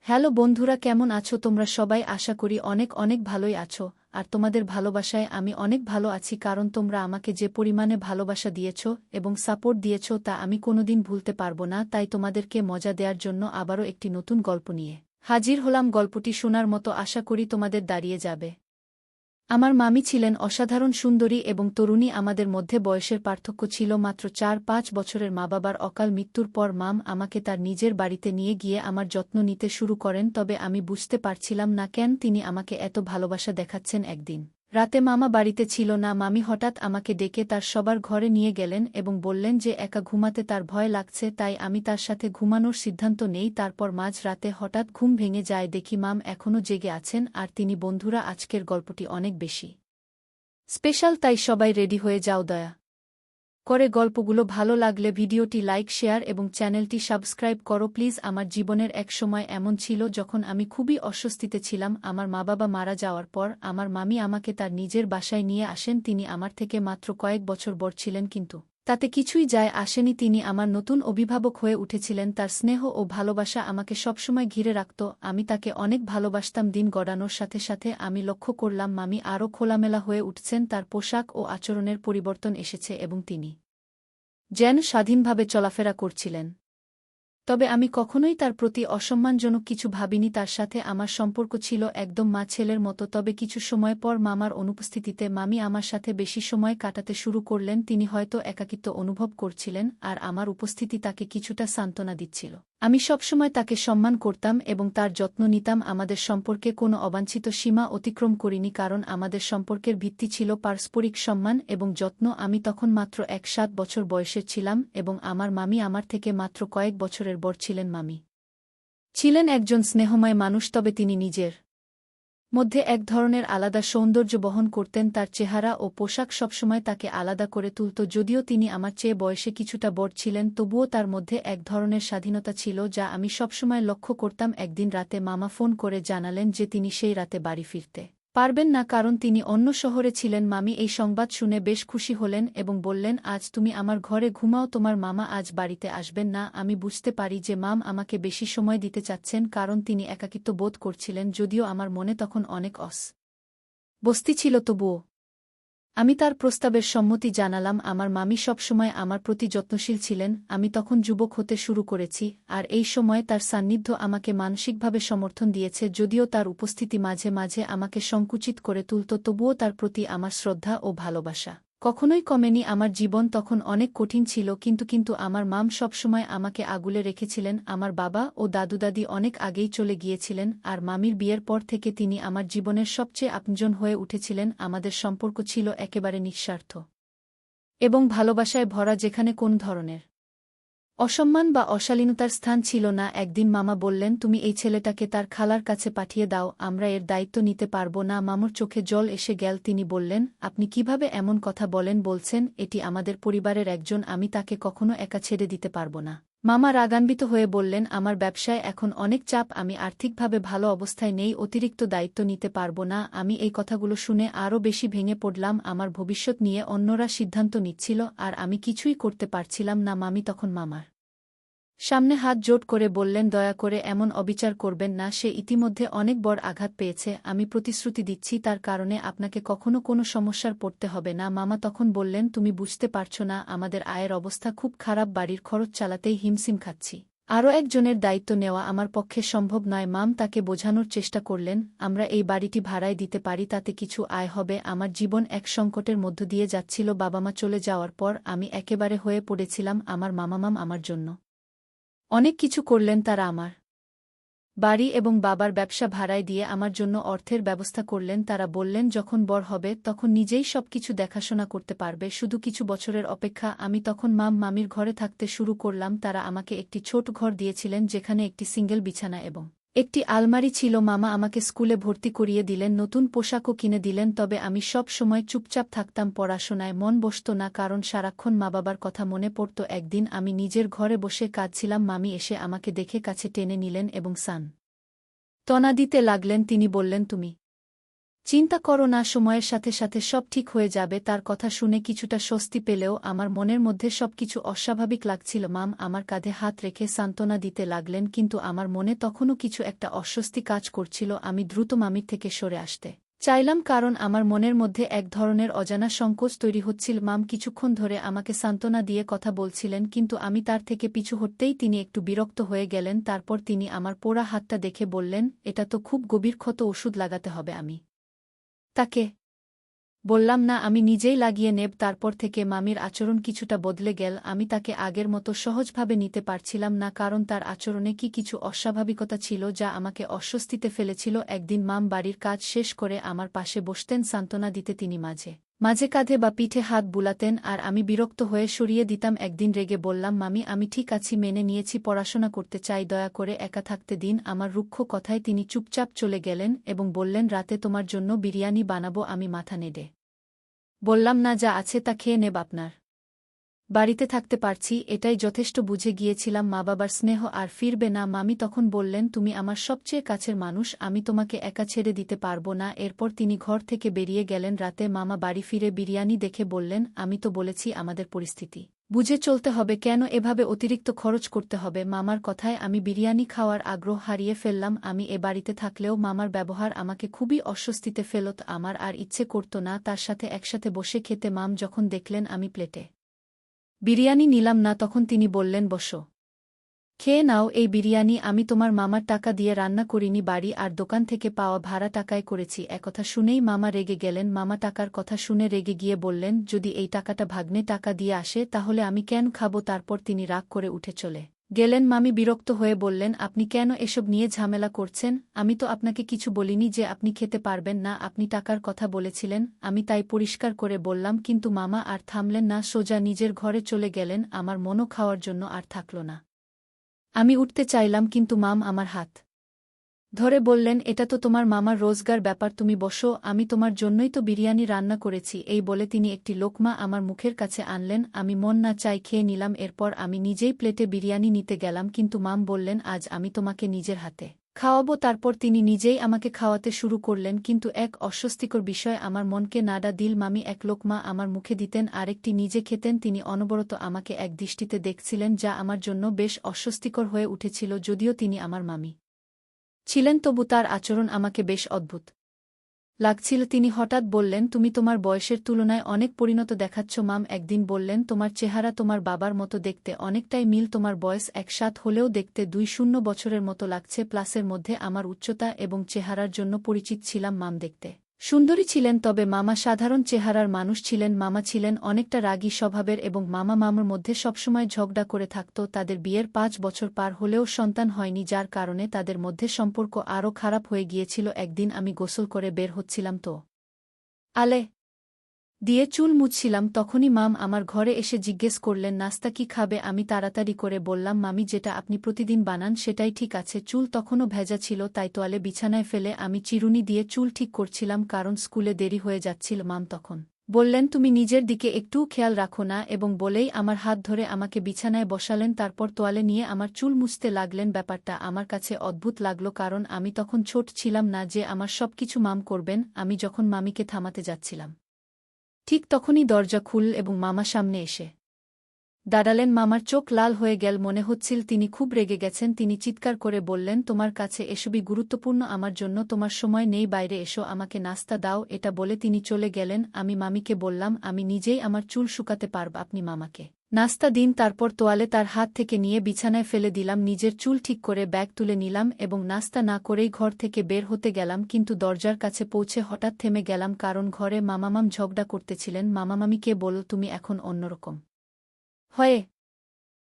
Hello বন্ধুরা, কেমন আছো তোমরা সবাই? আশা করি অনেক অনেক ভালোই আছো। আর তোমাদের ভালোবাসায় আমি অনেক ভালো আছি, কারণ তোমরা আমাকে যে পরিমাণে ভালোবাসা দিয়েছ এবং সাপোর্ট দিয়েছ তা আমি কোনোদিন ভুলতে পারবো না। তাই তোমাদেরকে মজা দেওয়ার জন্য আবারও একটি নতুন গল্প নিয়ে হাজির হলাম। গল্পটি শোনার মতো আশা করি তোমাদের দাঁড়িয়ে যাবে। আমার মামি ছিলেন অসাধারণ সুন্দরী এবং তরুণী। আমাদের মধ্যে বয়সের পার্থক্য ছিল মাত্র ৪-৫ বছরের। মা বাবার অকাল মৃত্যুর পর মাম আমাকে তার নিজের বাড়িতে নিয়ে গিয়ে আমার যত্ন নিতে শুরু করেন। তবে আমি বুঝতে পারছিলাম না কেন তিনি আমাকে এত ভালোবাসা দেখাচ্ছেন। একদিন রাতে মামা বাড়িতে ছিল না। মামি হঠাৎ আমাকে ডেকে তার সবার ঘরে নিয়ে গেলেন এবং বললেন যে একা ঘুমাতে তার ভয় লাগছে, তাই আমি তার সাথে ঘুমানোর সিদ্ধান্ত নেই। তারপর মাঝ রাতে হঠাৎ ঘুম ভেঙে যায়, দেখি মাম এখনও জেগে আছেন আর তিনি। বন্ধুরা, আজকের গল্পটি অনেক বেশি স্পেশাল, তাই সবাই রেডি হয়ে যাও। দয়া করে গল্পগুলো ভালো লাগলে ভিডিওটি লাইক, শেয়ার এবং চ্যানেলটি সাবস্ক্রাইব করো প্লিজ। আমার জীবনের এক সময় এমন ছিল যখন আমি খুবই অস্বস্তিতে ছিলাম। আমার মা বাবা মারা যাওয়ার পর আমার মামি আমাকে তার নিজের বাসায় নিয়ে আসেন। তিনি আমার থেকে মাত্র কয়েক বছর বড় ছিলেন, কিন্তু তাতে কিছুই যায় আসেনি। তিনি আমার নতুন অভিভাবক হয়ে উঠেছিলেন। তার স্নেহ ও ভালোবাসা আমাকে সবসময় ঘিরে রাখত। আমি তাকে অনেক ভালোবাসতাম। দিন গড়ানোর সাথে সাথে আমি লক্ষ্য করলাম মামি আরও খোলামেলা হয়ে উঠছেন। তার পোশাক ও আচরণের পরিবর্তন এসেছে এবং তিনি যেন স্বাধীনভাবে চলাফেরা করছিলেন। তবে আমি কখনোই তার প্রতি অসম্মানজনক কিছু ভাবিনি। তার সাথে আমার সম্পর্ক ছিল একদম মা ছেলের মতো। তবে কিছু সময় পর মামার অনুপস্থিতিতে মামি আমার সাথে বেশি সময় কাটাতে শুরু করলেন। তিনি হয়তো একাকিত্ব অনুভব করছিলেন আর আমার উপস্থিতি তাকে কিছুটা সান্ত্বনা দিচ্ছিল। আমি সবসময় তাকে সম্মান করতাম এবং তার যত্ন নিতাম। আমাদের সম্পর্কে কোনো অবাঞ্ছিত সীমা অতিক্রম করিনি, কারণ আমাদের সম্পর্কের ভিত্তি ছিল পারস্পরিক সম্মান এবং যত্ন। আমি তখন মাত্র ১-৭ বছর বয়সের ছিলাম এবং আমার মামি আমার থেকে মাত্র কয়েক বছরের বড় ছিলেন। মামি ছিলেন একজন স্নেহময় মানুষ, তবে তিনি নিজের মধ্যে এক ধরনের আলাদা সৌন্দর্য বহন করতেন। তার চেহারা ও পোশাক সবসময় তাকে আলাদা করে তুলত। যদিও তিনি আমার চেয়ে বয়সে কিছুটা বড় ছিলেন, তবুও তার মধ্যে এক ধরনের স্বাধীনতা ছিল যা আমি সবসময় লক্ষ্য করতাম। একদিন রাতে মামা ফোন করে জানালেন যে তিনি সেই রাতে বাড়ি ফিরতে পারবেন না, কারণ তিনি অন্য শহরে ছিলেন। মামি এই সংবাদ শুনে বেশ খুশি হলেন এবং বললেন, আজ তুমি আমার ঘরে ঘুমাও, তোমার মামা আজ বাড়িতে আসবেন না। আমি বুঝতে পারি যে মাম আমাকে বেশি সময় দিতে চাচ্ছেন, কারণ তিনি একাকিত্ব বোধ করছিলেন। যদিও আমার মনে তখন অনেক বস্তি ছিল, তবুও আমি তার প্রস্তাবের সম্মতি জানালাম। আমার মামি সবসময় আমার প্রতি যত্নশীল ছিলেন। আমি তখন যুবক হতে শুরু করেছি আর এই সময় তার সান্নিধ্য আমাকে মানসিকভাবে সমর্থন দিয়েছে। যদিও তার উপস্থিতি মাঝে মাঝে আমাকে সংকুচিত করে তুলত, তবুও তার প্রতি আমার শ্রদ্ধা ও ভালোবাসা কখনোই কমেনি। আমার জীবন তখন অনেক কঠিন ছিল, কিন্তু আমার মাম সবসময় আমাকে আগলে রেখেছিলেন। আমার বাবা ও দাদু দাদি অনেক আগেই চলে গিয়েছিলেন আর মামির বিয়ের পর থেকে তিনি আমার জীবনের সবচেয়ে আপনজন হয়ে উঠেছিলেন। আমাদের সম্পর্ক ছিল একেবারে নিঃস্বার্থ এবং ভালোবাসায় ভরা, যেখানে কোন ধরনের অসম্মান বা অশালীনতার স্থান ছিল না। একদিন মামা বললেন, তুমি এই ছেলেটাকে তার খালার কাছে পাঠিয়ে দাও, আমরা এর দায়িত্ব নিতে পারব না। মামুর চোখে জল এসে গেল। তিনি বললেন, আপনি কিভাবে এমন কথা বলছেন? এটি আমাদের পরিবারের একজন, আমি তাকে কখনো একা ছেড়ে দিতে পারব না। মামা রাগান্বিত হয়ে বললেন, আমার ব্যবসায় এখন অনেক চাপ, আমি আর্থিকভাবে ভালো অবস্থায় নেই, অতিরিক্ত দায়িত্ব নিতে পারব না। আমি এই কথাগুলো শুনে আরও বেশি ভেঙে পড়লাম। আমার ভবিষ্যৎ নিয়ে অন্যরা সিদ্ধান্ত নিচ্ছিল আর আমি কিছুই করতে পারছিলাম না। মামি তখন মামার সামনে হাত জোট করে বললেন, দয়া করে এমন অবিচার করবেন না, সে ইতিমধ্যে অনেক বড় আঘাত পেয়েছে। আমি প্রতিশ্রুতি দিচ্ছি তার কারণে আপনাকে কখনো কোনো সমস্যার পড়তে হবে না। মামা তখন বললেন, তুমি বুঝতে পারছো না, আমাদের আয়ের অবস্থা খুব খারাপ, বাড়ির খরচ চালাতেই হিমশিম খাচ্ছি। আরও একজনের দায়িত্ব নেওয়া আমার পক্ষে সম্ভব নয়। মাম তাকে বোঝানোর চেষ্টা করলেন, আমরা এই বাড়িটি ভাড়ায় দিতে পারি, তাতে কিছু আয় হবে। আমার জীবন এক সংকটের মধ্য দিয়ে যাচ্ছিল। বাবা মা চলে যাওয়ার পর আমি একেবারে হয়ে পড়েছিলাম। আমার মামামাম আমার জন্য অনেক কিছু করলেন। তারা আমার বাড়ি এবং বাবার ব্যবসা ভাড়ায় দিয়ে আমার জন্য অর্থের ব্যবস্থা করলেন। তারা বললেন, যখন বড় হবে তখন নিজেই সবকিছু দেখাশোনা করতে পারবে, শুধু কিছু বছরের অপেক্ষা। আমি তখন মামির ঘরে থাকতে শুরু করলাম। তারা আমাকে একটি ছোট ঘর দিয়েছিলেন, যেখানে একটি সিঙ্গেল বিছানা এবং একটি আলমারি ছিল। মামা আমাকে স্কুলে ভর্তি করিয়ে দিলেন, নতুন পোশাকও কিনে দিলেন। তবে আমি সব সময় চুপচাপ থাকতাম, পড়াশোনায় মন বসত না, কারণ সারাক্ষণ মা বাবার কথা মনে পড়ত। একদিন আমি নিজের ঘরে বসে কাঁদছিলাম। মামি এসে আমাকে দেখে কাছে টেনে নিলেন এবং তনা দিতে লাগলেন। তিনি বললেন, তুমি চিন্তা করো না, সময়ের সাথে সাথে সব ঠিক হয়ে যাবে। তার কথা শুনে কিছুটা স্বস্তি পেলেও আমার মনের মধ্যে সবকিছু অস্বাভাবিক লাগছিল। মাম আমার কাঁধে হাত রেখে সান্ত্বনা দিতে লাগলেন, কিন্তু আমার মনে তখনও কিছু একটা অস্বস্তি কাজ করছিল। আমি দ্রুত মামির থেকে সরে আসতে চাইলাম, কারণ আমার মনের মধ্যে এক ধরনের অজানা সংকোচ তৈরি হচ্ছিল। মাম কিছুক্ষণ ধরে আমাকে সান্ত্বনা দিয়ে কথা বলছিলেন, কিন্তু আমি তার থেকে পিছু হটতেই তিনি একটু বিরক্ত হয়ে গেলেন। তারপর তিনি আমার পোড়া হাতটা দেখে বললেন, এটা তো খুব গভীর ক্ষত, ওষুধ লাগাতে হবে। আমি তাকে বললাম, না, আমি নিজেই লাগিয়ে নেব। তারপর থেকে মামির আচরণ কিছুটা বদলে গেল। আমি তাকে আগের মতো সহজভাবে নিতে পারছিলাম না, কারণ তার আচরণে কিছু অস্বাভাবিকতা ছিল যা আমাকে অস্বস্তিতে ফেলেছিল। একদিন মাম বাড়ির কাজ শেষ করে আমার পাশে বসতেন সান্ত্বনা দিতে। তিনি মাঝে মাঝে কাঁধে বা পিঠে হাত বুলাতেন, আর আমি বিরক্ত হয়ে সরিয়ে দিতাম। একদিন রেগে বললাম, মামি, আমি ঠিক আছি, মেনে নিয়েছি, পড়াশোনা করতে চাই, দয়া করে একা থাকতে দিন। আমার রুক্ষ কথায় তিনি চুপচাপ চলে গেলেন এবং বললেন, রাতে তোমার জন্য বিরিয়ানি বানাবো। আমি মাথা নেড়ে বললাম, না, যা আছে তা খেয়ে নেব, আপনার বাড়িতে থাকতে পারছি, এটাই যথেষ্ট। বুঝে গিয়েছিলাম মা বাবার স্নেহ আর ফিরবে না। মামি তখন বললেন, তুমি আমার সবচেয়ে কাছের মানুষ, আমি তোমাকে একা ছেড়ে দিতে পারবো না। এরপর তিনি ঘর থেকে বেরিয়ে গেলেন। রাতে মামা বাড়ি ফিরে বিরিয়ানি দেখে বললেন, আমি তো বলেছি আমাদের পরিস্থিতি বুঝে চলতে হবে, কেন এভাবে অতিরিক্ত খরচ করতে হবে? মামার কথায় আমি বিরিয়ানি খাওয়ার আগ্রহ হারিয়ে ফেললাম। আমি এ বাড়িতে থাকলেও মামার ব্যবহার আমাকে খুবই অস্বস্তিতে ফেলত। আমার আর ইচ্ছে করত না তার সাথে একসাথে বসে খেতে। মাম যখন দেখলেন আমি প্লেটে বিরিয়ানি নিলাম না, তখন তিনি বললেন, বসো, খেয়ে নাও এই বিরিয়ানি। আমি তোমার মামার টাকা দিয়ে রান্না করিনি, বাড়ি আর দোকান থেকে পাওয়া ভাড়া টাকায় করেছি। একথা শুনেই মামা রেগে গেলেন। মামা টাকার কথা শুনে রেগে গিয়ে বললেন, যদি এই টাকাটা ভাগ্নে টাকা দিয়ে আসে তাহলে আমি কেন খাবো? তারপর তিনি রাগ করে উঠে চলে গেলেন। মামি বিরক্ত হয়ে বললেন, আপনি কেন এসব নিয়ে ঝামেলা করছেন? আমি তো আপনাকে কিছু বলিনি যে আপনি খেতে পারবেন না, আপনি টাকার কথা বলেছিলেন। আমি তাই পরিষ্কার করে বললাম। কিন্তু মামা আর থামলেন না, সোজা নিজের ঘরে চলে গেলেন। আমার মনও খাওয়ার জন্য আর থাকল না। আমি উঠতে চাইলাম, কিন্তু মাম আমার হাত ধরে বললেন, এটা তো তোমার মামার রোজগার ব্যাপার, তুমি বসো, আমি তোমার জন্যই তো বিরিয়ানি রান্না করেছি। এই বলে তিনি একটি লোকমা আমার মুখের কাছে আনলেন। আমি মন না চাই খেয়ে নিলাম। এরপর আমি নিজেই প্লেটে বিরিয়ানি নিতে গেলাম, কিন্তু মাম বললেন, আজ আমি তোমাকে নিজের হাতে খাওয়াবো। তারপর তিনি নিজেই আমাকে খাওয়াতে শুরু করলেন, কিন্তু এক অস্বস্তিকর বিষয় আমার মনকে নাড়া দিল। মামি এক লোকমা আমার মুখে দিতেন, আরেকটি নিজে খেতেন। তিনি অনবরত আমাকে এক দৃষ্টিতে দেখছিলেন, যা আমার জন্য বেশ অস্বস্তিকর হয়ে উঠেছিল। যদিও তিনি আমার মামি ছিলেন, তবু তার আচরণ আমাকে বেশ অদ্ভুত লাগছিল। তিনি হঠাৎ বললেন, তুমি তোমার বয়সের তুলনায় অনেক পরিণত দেখাচ্ছ। মাম একদিন বললেন, তোমার চেহারা তোমার বাবার মতো দেখতে, অনেকটাই মিল। তোমার বয়স ১ হলেও দেখতে ২০ বছরের মতো লাগছে। প্লাসের মধ্যে আমার উচ্চতা এবং চেহারার জন্য পরিচিত ছিলাম। মাম দেখতে সুন্দরী ছিলেন, তবে মামা সাধারণ চেহারার মানুষ ছিলেন। মামা ছিলেন অনেকটা রাগী স্বভাবের এবং মামার মধ্যে সবসময় ঝগড়া করে থাকত। তাদের বিয়ের ৫ বছর পার হলেও সন্তান হয়নি, যার কারণে তাদের মধ্যে সম্পর্ক আরও খারাপ হয়ে গিয়েছিল। একদিন আমি গোসল করে বের হচ্ছিলাম, তো আলে দিয়ে চুল মুছছিলাম। তখনই মাম আমার ঘরে এসে জিজ্ঞেস করলেন, নাস্তা কি খাবে? আমি তাড়াতাড়ি করে বললাম, মামি, যেটা আপনি প্রতিদিন বানান সেটাই ঠিক আছে। চুল তখনও ভেজা ছিল, তাই তোয়ালে বিছানায় ফেলে আমি চিরুনি দিয়ে চুল ঠিক করছিলাম, কারণ স্কুলে দেরি হয়ে যাচ্ছিল। মাম তখন বললেন, তুমি নিজের দিকে একটুও খেয়াল রাখো না, এবং বলেই আমার হাত ধরে আমাকে বিছানায় বসালেন। তারপর তোয়ালে নিয়ে আমার চুল মুছতে লাগলেন। ব্যাপারটা আমার কাছে অদ্ভুত লাগল, কারণ আমি তখন ছোট ছিলাম না যে আমার সবকিছু মাম করবেন। আমি যখন মামিকে থামাতে যাচ্ছিলাম, ঠিক তখনই দরজা খুলল এবং মামা সামনে এসে দাঁড়ালেন। মামার চোখ লাল হয়ে গেল, মনে হচ্ছিল তিনি খুব রেগে গেছেন। তিনি চিৎকার করে বললেন, তোমার কাছে এসবই গুরুত্বপূর্ণ, আমার জন্য তোমার সময় নেই, বাইরে এসো, আমাকে নাস্তা দাও। এটা বলে তিনি চলে গেলেন। আমি মামিকে বললাম, আমি নিজেই আমার চুল শুকাতে পারব, আপনি মামাকে নাস্তা দিন। তারপর তোয়ালে তার হাত থেকে নিয়ে বিছানায় ফেলে দিলাম, নিজের চুল ঠিক করে ব্যাগ তুলে নিলাম এবং নাস্তা না করেই ঘর থেকে বের হতে গেলাম। কিন্তু দরজার কাছে পৌঁছে হঠাৎ থেমে গেলাম, কারণ ঘরে মামামাম ঝগড়া করতেছিলেন। মামামামিকে বলল, তুমি এখন অন্যরকম হয়ে